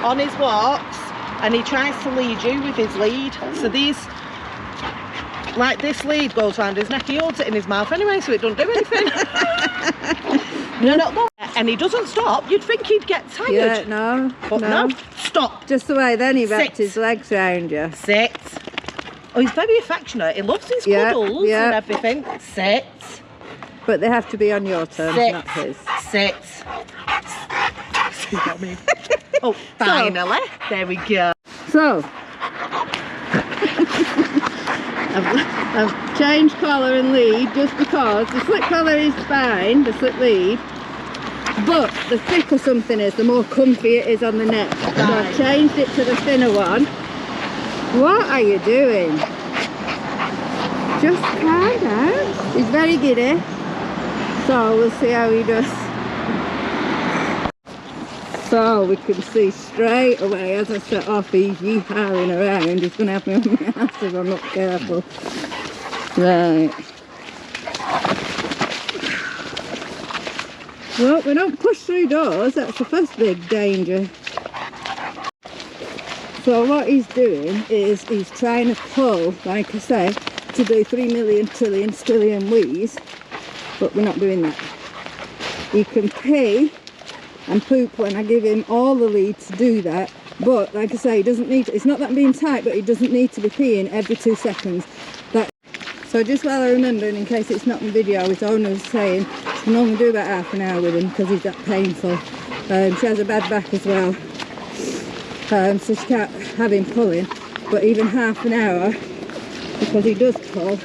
on his walks, and he tries to lead you with his lead. So these, like this lead goes round his neck, he holds it in his mouth anyway, so it doesn't do anything. No. And he doesn't stop. You'd think he'd get tired. Yeah, no. But no, stop. Just the way then he wrapped his legs round you. Sit. Oh, he's very affectionate. He loves his cuddles and everything. Sit. But they have to be on your terms, not his. Sit. Oh, finally. There we go. So, I've changed collar and lead just because the slip collar is fine, the slip lead, but the thicker something is, the more comfy it is on the neck. Right. So I've changed it to the thinner one. What are you doing? Just calm down. He's very giddy, so we'll see how he does. So we can see straight away as I set off, he's yee-howing around. He's going to have me on my ass if I'm not careful. Right. Well, we don't push through doors, that's the first big danger. So what he's doing is he's trying to pull, like I say, to do 3 million trillion stillion wheeze, but we're not doing that. He can pee and poop when I give him all the lead to do that, but like I say, he doesn't need to, it's not that I'm being tight, but he doesn't need to be peeing every 2 seconds. So just while I remember, and in case it's not in video, his owner was saying she can only do about half an hour with him because he's that painful. She has a bad back as well, so she can't have him pulling, but even half an hour, because he does pull,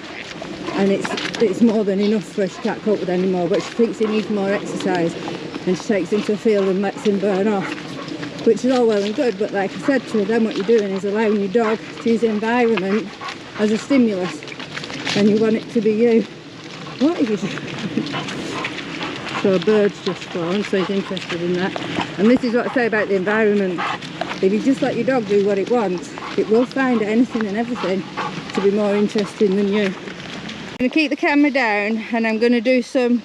and it's more than enough for her. She can't cope with anymore, but she thinks he needs more exercise, and she takes him to a field and lets him burn off, which is all well and good, but like I said to her, then what you're doing is allowing your dog to use the environment as a stimulus, and you want it to be you. What are you doing? So a bird's just flown, so he's interested in that. And this is what I say about the environment. If you just let your dog do what it wants, it will find anything and everything to be more interesting than you. I'm going to keep the camera down, and I'm going to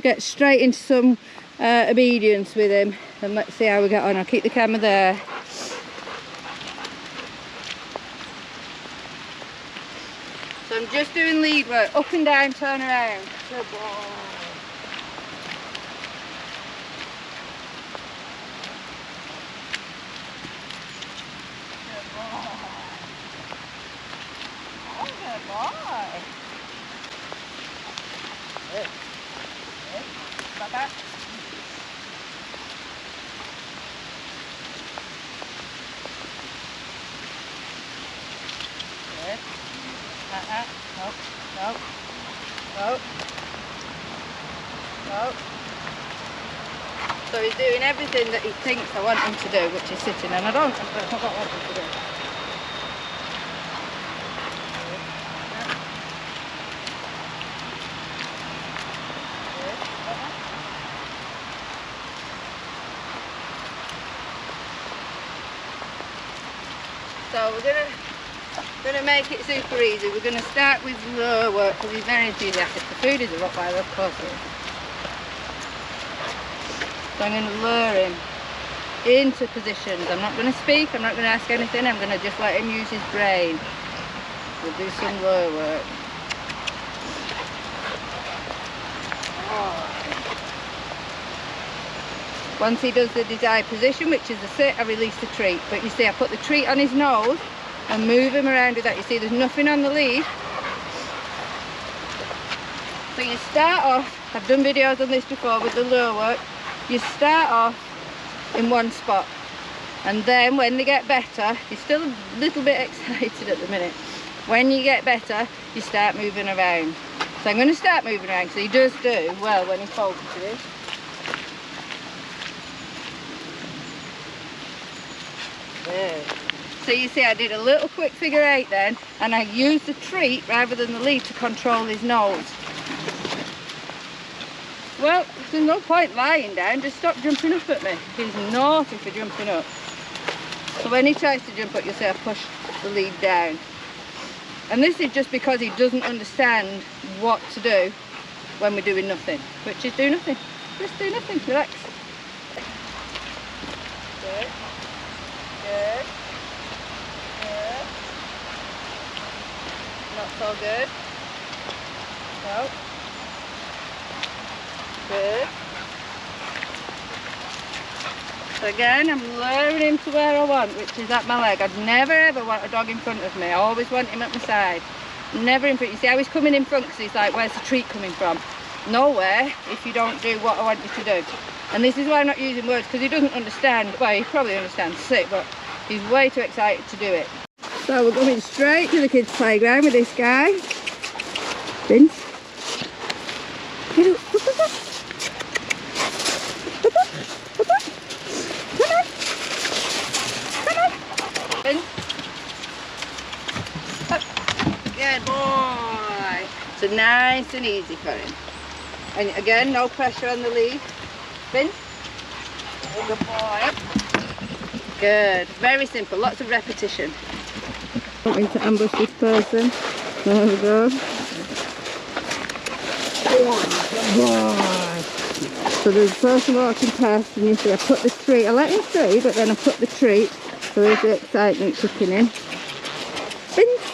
get straight into some obedience with him, and let's see how we get on. I'll keep the camera there. So I'm just doing lead work, up and down, turn around. Good boy. Good boy. Good. Good. Back up. Good. Nope. Nope. Nope. Nope. So he's doing everything that he thinks I want him to do, which is sitting, and I don't want him to do. So we're gonna make it super easy. We're gonna start with lure work because he's very enthusiastic. The food is a Rottweiler, of course it is. So I'm gonna lure him into positions. I'm not gonna speak, I'm not gonna ask anything, I'm gonna just let him use his brain. We'll do some lure work. Once he does the desired position, which is the sit, I release the treat. But you see, I put the treat on his nose and move him around with that. You see, there's nothing on the lead. So you start off, I've done videos on this before with the lure work. You start off in one spot. And then when they get better, you're still a little bit excited at the minute. When you get better, you start moving around. So I'm going to start moving around because he does do well when he focuses. There. So you see I did a little quick figure 8 then, and I used the treat rather than the lead to control his nose. Well, there's no point lying down, just stop jumping up at me. He's naughty for jumping up. So when he tries to jump up, you'll see I push the lead down. And this is just because he doesn't understand what to do when we're doing nothing, which is do nothing. Just do nothing, relax. Good. Good. That's all good. So, good. So again, I'm luring him to where I want, which is at my leg. I'd never ever want a dog in front of me. I always want him at my side. Never in front. You see how he's coming in front, because he's like, where's the treat coming from? Nowhere if you don't do what I want you to do. And this is why I'm not using words, because he doesn't understand. Well, he probably understands sick, but he's way too excited to do it. So we're going straight to the kids' playground with this guy. Vince. Get up. Good boy. So nice and easy for him. And again, no pressure on the lead. Vince. Good boy. Good. Very simple. Lots of repetition. I want me to ambush this person. There we go. Good boy. So there's a person walking past, and you see I put the treat. I let him through, but then I put the treat. So there's the excitement kicking in. Vince.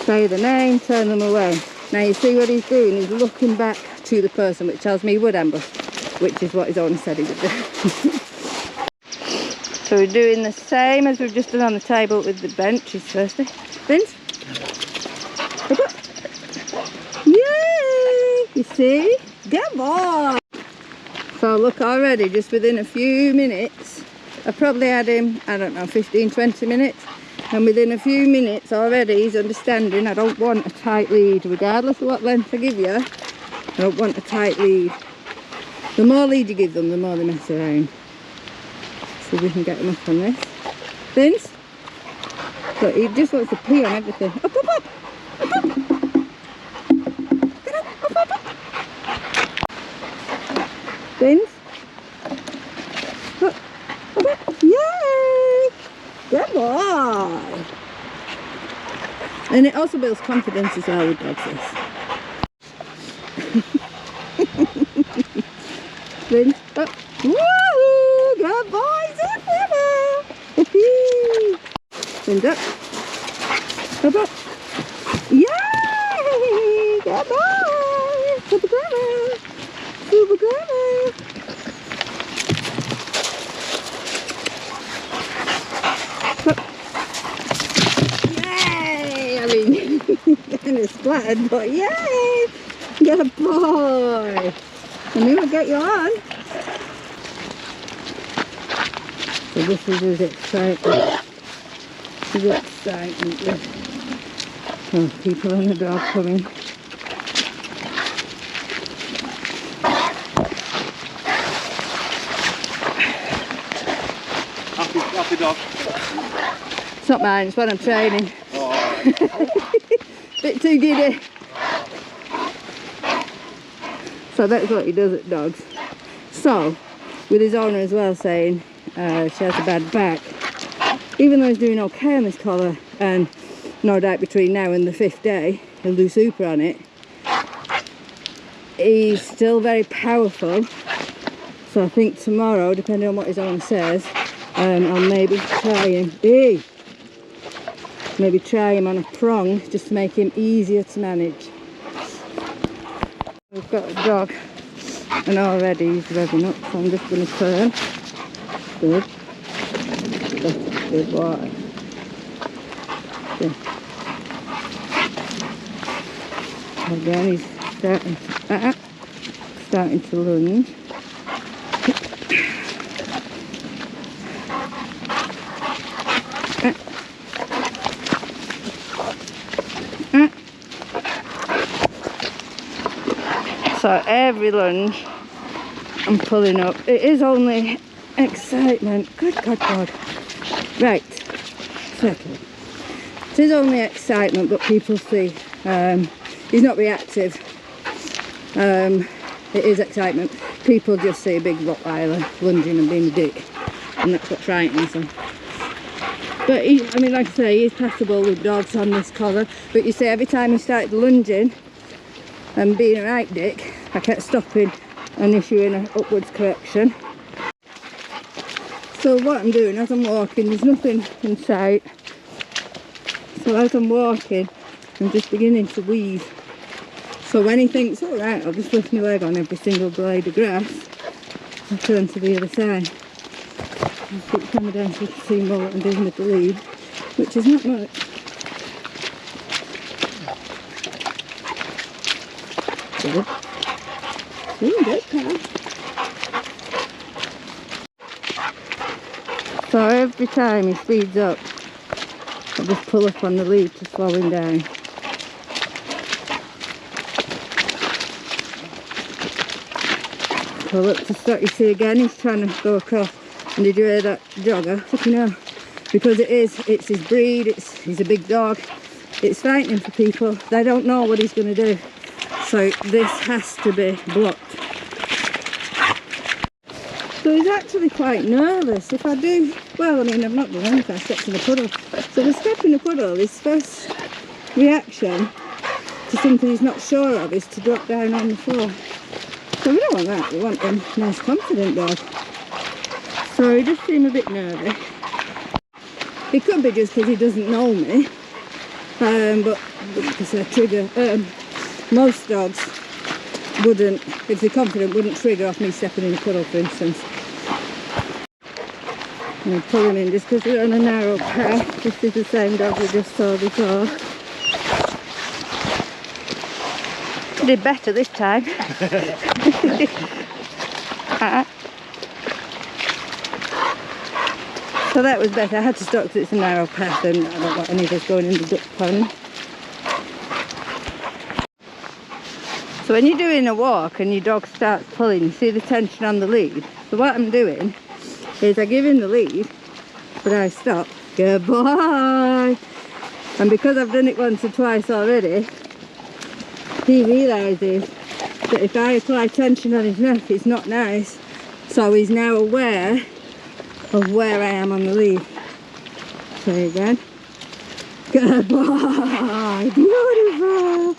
Say the name, turn them away. Now you see what he's doing, he's looking back to the person, which tells me he would ambush, which is what his owner said he would do. So we're doing the same as we've just done on the table with the benches firstly. Vince? Yay! You see? Good boy! So look, already just within a few minutes, I probably had him, I don't know, 15-20 minutes. And within a few minutes already he's understanding I don't want a tight lead, regardless of what length I give you. I don't want a tight lead. The more lead you give them, the more they mess around. See if we can get him up on this. Vince? Look, he just wants to pee on everything. Up, up, up! Up, up! Get up, up, up, up! Vince? Up, up, up! Yay! Good boy! And it also builds confidence as well with dogs, this. Vince, up. Woo! Good boys! Vince, up. Up, up. Yay! Good boy! Super clever! Super clever! Yay! I mean, getting it splattered, but yay! Good boy! I knew I'd get you on. So this is his excitement. His excitement with people and the dog coming. Happy dog. It's not mine, it's when I'm training. Oh. Bit too giddy. So that's what he does at dogs. So, with his owner as well saying she has a bad back, even though he's doing okay on this collar, and no doubt between now and the 5th day he'll do super on it, he's still very powerful. So I think tomorrow, depending on what his owner says, I'll maybe try him. Maybe try him on a prong just to make him easier to manage. We've got a dog, and already he's revving up, so I'm just going to turn. Good. Good boy. Good. Again, he's starting to lunge. So every lunge I'm pulling up. It is only excitement. Good God, God. Right. Second. It is only excitement, but people see he's not reactive. It is excitement. People just see a big Rottweiler lunging and being a dick, and that's what frightens them. But I mean, like I say, he's passable with dogs on this collar. But you see, every time he started lunging and being a right dick, I kept stopping and issuing an upwards correction. So what I'm doing as I'm walking, there's nothing in sight. So as I'm walking, I'm just beginning to weave. So when he thinks, all right, I'll just lift my leg on every single blade of grass, I'll turn to the other side. I'll put the camera down so you can see more what I'm doing with the lead, which is not much. Good. Doing good, pal. So every time he speeds up, I just pull up on the lead to slow him down. Pull up to stop. You see again, he's trying to go across. And did you hear that jogger? Fucking hell. Because it's his breed, he's a big dog. It's frightening for people. They don't know what he's going to do. So this has to be blocked. So he's actually quite nervous. If I do, well, I mean, I've not done anything, I stepped in a puddle. So the step in a puddle, his first reaction to something he's not sure of is to drop down on the floor. So we don't want that, we want a nice confident dog. So he does seem a bit nervous. It could be just because he doesn't know me, but because I trigger, most dogs wouldn't, if they're confident, wouldn't trigger off me stepping in a puddle, for instance. And pull him in just because we're on a narrow path. This is the same dog we just saw before. Did better this time. So that was better. I had to stop because it's a narrow path and I don't want any of us going in the duck pond. So when you're doing a walk and your dog starts pulling, you see the tension on the lead. So what I'm doing is I give him the lead, but I stop. Good boy! And because I've done it once or twice already, he realises that if I apply tension on his neck, it's not nice. So he's now aware of where I am on the lead. So again. Good boy! Beautiful!